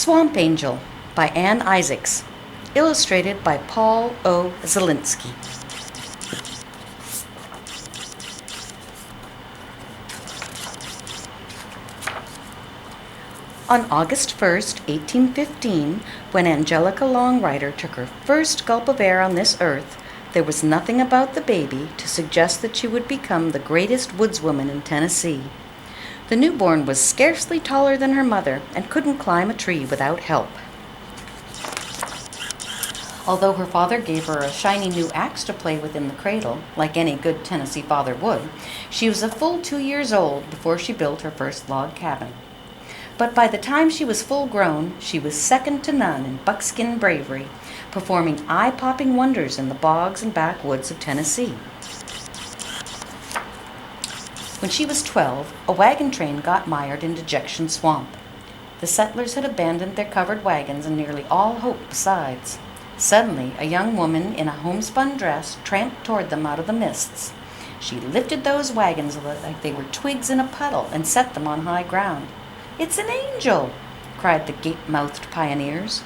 Swamp Angel by Anne Isaacs. Illustrated by Paul O. Zelinsky. On August 1st, 1815, when Angelica Longrider took her first gulp of air on this earth, there was nothing about the baby to suggest that she would become the greatest woodswoman in Tennessee. The newborn was scarcely taller than her mother and couldn't climb a tree without help. Although her father gave her a shiny new axe to play with in the cradle, like any good Tennessee father would, she was a full 2 years old before she built her first log cabin. But by the time she was full grown, she was second to none in buckskin bravery, performing eye-popping wonders in the bogs and backwoods of Tennessee. When she was 12, a wagon train got mired in Dejection Swamp. The settlers had abandoned their covered wagons and nearly all hope besides. Suddenly, a young woman in a homespun dress tramped toward them out of the mists. She lifted those wagons like they were twigs in a puddle and set them on high ground. "It's an angel!" cried the gape-mouthed pioneers.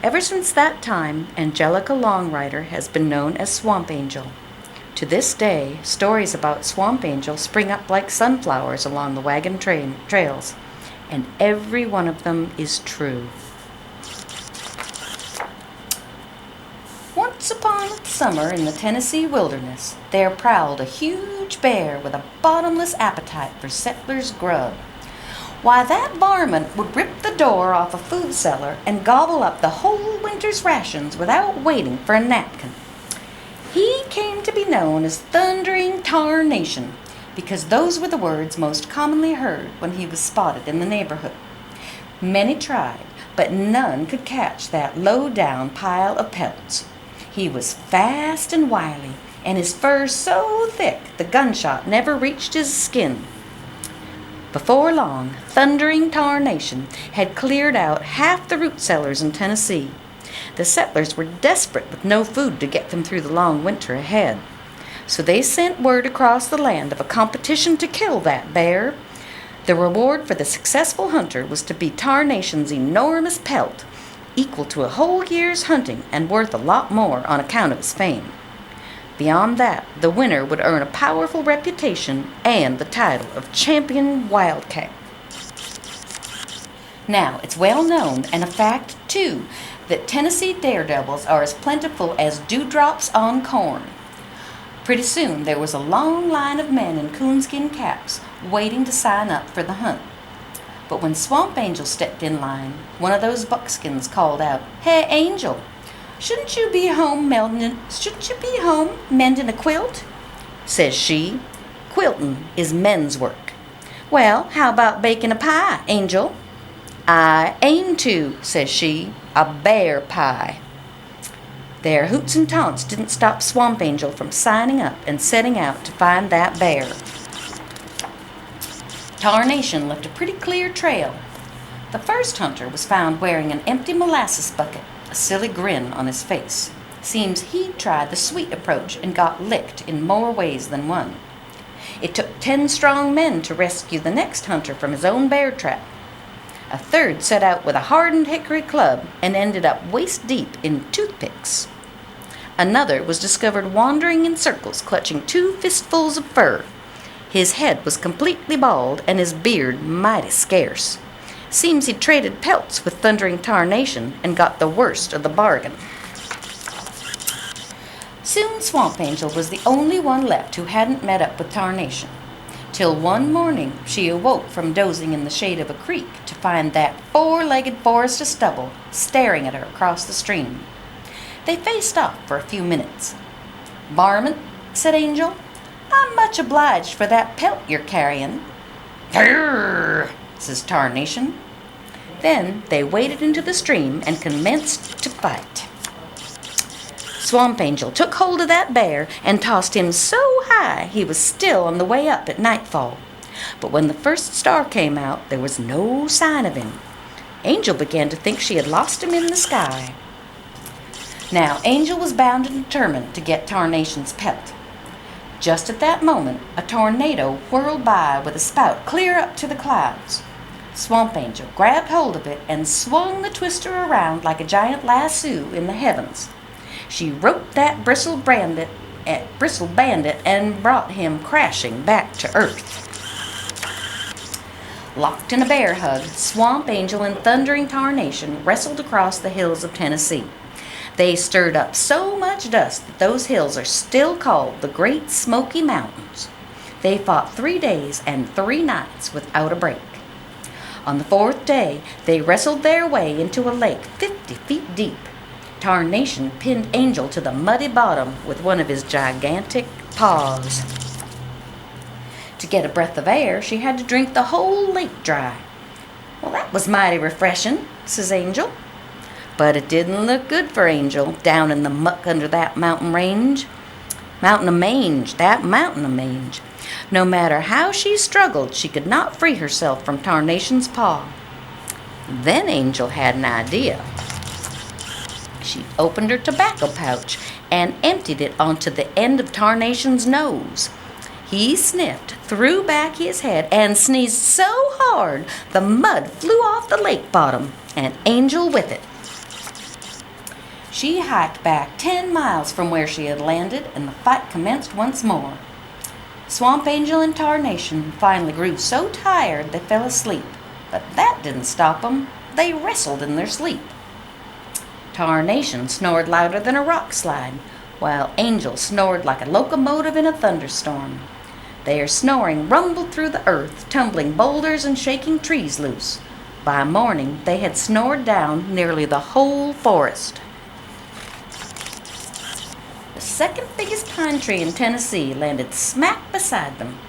Ever since that time, Angelica Longrider has been known as Swamp Angel. To this day, stories about Swamp Angel spring up like sunflowers along the wagon trails, and every one of them is true. Once upon a summer in the Tennessee wilderness, there prowled a huge bear with a bottomless appetite for settlers' grub. Why, that varmint would rip the door off a food cellar and gobble up the whole winter's rations without waiting for a napkin. He came to be known as Thundering Tarnation because those were the words most commonly heard when he was spotted in the neighborhood. Many tried, but none could catch that low-down pile of pelts. He was fast and wily, and his fur so thick the gunshot never reached his skin. Before long, Thundering Tarnation had cleared out half the root cellars in Tennessee. The settlers were desperate with no food to get them through the long winter ahead. So they sent word across the land of a competition to kill that bear. The reward for the successful hunter was to be Tarnation's enormous pelt, equal to a whole year's hunting and worth a lot more on account of his fame. Beyond that, the winner would earn a powerful reputation and the title of Champion Wildcat. Now, it's well known, and a fact too, that Tennessee daredevils are as plentiful as dewdrops on corn. Pretty soon, there was a long line of men in coonskin caps waiting to sign up for the hunt. But when Swamp Angel stepped in line, one of those buckskins called out, "Hey, Angel, shouldn't you be home mending a quilt?" Says she, "Quilting is men's work." "Well, how about baking a pie, Angel?" "I aim to," says she, "a bear pie." Their hoots and taunts didn't stop Swamp Angel from signing up and setting out to find that bear. Tarnation left a pretty clear trail. The first hunter was found wearing an empty molasses bucket, a silly grin on his face. Seems he'd tried the sweet approach and got licked in more ways than one. It took 10 strong men to rescue the next hunter from his own bear trap. A third set out with a hardened hickory club and ended up waist-deep in toothpicks. Another was discovered wandering in circles, clutching 2 fistfuls of fur. His head was completely bald and his beard mighty scarce. Seems he traded pelts with Thundering Tarnation and got the worst of the bargain. Soon Swamp Angel was the only one left who hadn't met up with Tarnation. Till one morning she awoke from dozing in the shade of a creek to find that 4-legged forest of stubble staring at her across the stream. They faced off for a few minutes. "Varmint," said Angel, "I'm much obliged for that pelt you're carrying." "Grrr," says Tarnation. Then they waded into the stream and commenced to fight. Swamp Angel took hold of that bear and tossed him so high he was still on the way up at nightfall. But when the first star came out, there was no sign of him. Angel began to think she had lost him in the sky. Now, Angel was bound and determined to get Tarnation's pelt. Just at that moment, a tornado whirled by with a spout clear up to the clouds. Swamp Angel grabbed hold of it and swung the twister around like a giant lasso in the heavens. She roped that bristled bandit and brought him crashing back to earth. Locked in a bear hug, Swamp Angel and Thundering Tarnation wrestled across the hills of Tennessee. They stirred up so much dust that those hills are still called the Great Smoky Mountains. They fought 3 days and 3 nights without a break. On the 4th day, they wrestled their way into a lake 50 feet deep. Tarnation pinned Angel to the muddy bottom with one of his gigantic paws. To get a breath of air, she had to drink the whole lake dry. "Well, that was mighty refreshing," says Angel. But it didn't look good for Angel down in the muck under that mountain of mange. No matter how she struggled, she could not free herself from Tarnation's paw. Then Angel had an idea. She opened her tobacco pouch and emptied it onto the end of Tarnation's nose. He sniffed, threw back his head, and sneezed so hard the mud flew off the lake bottom, and Angel with it. She hiked back 10 miles from where she had landed, and the fight commenced once more. Swamp Angel and Tarnation finally grew so tired they fell asleep, but that didn't stop them. They wrestled in their sleep. Tarnation snored louder than a rock slide, while Angel snored like a locomotive in a thunderstorm. Their snoring rumbled through the earth, tumbling boulders and shaking trees loose. By morning, they had snored down nearly the whole forest. The second biggest pine tree in Tennessee landed smack beside them.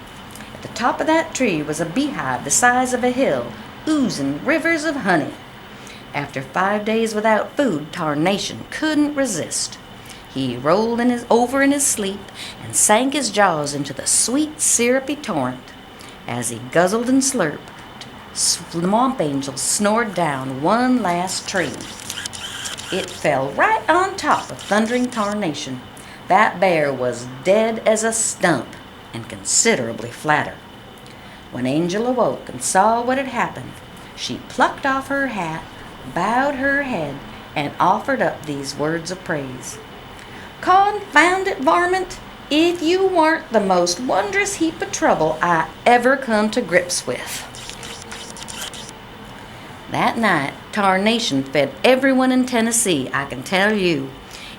At the top of that tree was a beehive the size of a hill, oozing rivers of honey. After 5 days without food, Tarnation couldn't resist. He rolled over in his sleep and sank his jaws into the sweet, syrupy torrent. As he guzzled and slurped, Swamp Angel snored down one last tree. It fell right on top of Thundering Tarnation. That bear was dead as a stump and considerably flatter. When Angel awoke and saw what had happened, she plucked off her hat, bowed her head, and offered up these words of praise. "Confound it, varmint, if you weren't the most wondrous heap of trouble I ever come to grips with." That night, Tarnation fed everyone in Tennessee, I can tell you.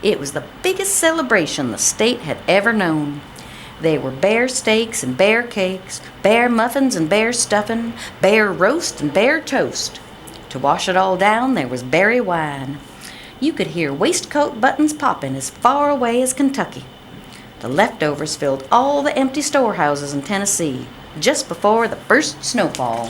It was the biggest celebration the state had ever known. There were bear steaks and bear cakes, bear muffins and bear stuffing, bear roast and bear toast. To wash it all down, there was berry wine. You could hear waistcoat buttons popping as far away as Kentucky. The leftovers filled all the empty storehouses in Tennessee just before the first snowfall.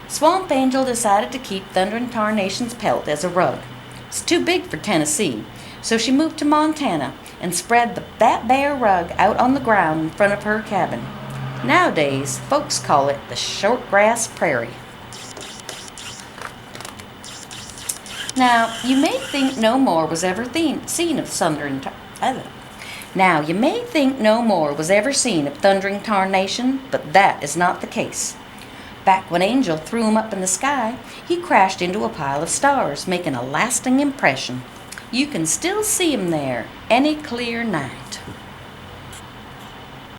Swamp Angel decided to keep Thundering Tarnation's pelt as a rug. It's too big for Tennessee, so she moved to Montana and spread that bear rug out on the ground in front of her cabin. Nowadays, folks call it the Shortgrass Prairie. Now, you may think no more was ever seen of Thundering Tarnation, but that is not the case. Back when Angel threw him up in the sky, he crashed into a pile of stars, making a lasting impression. You can still see him there any clear night.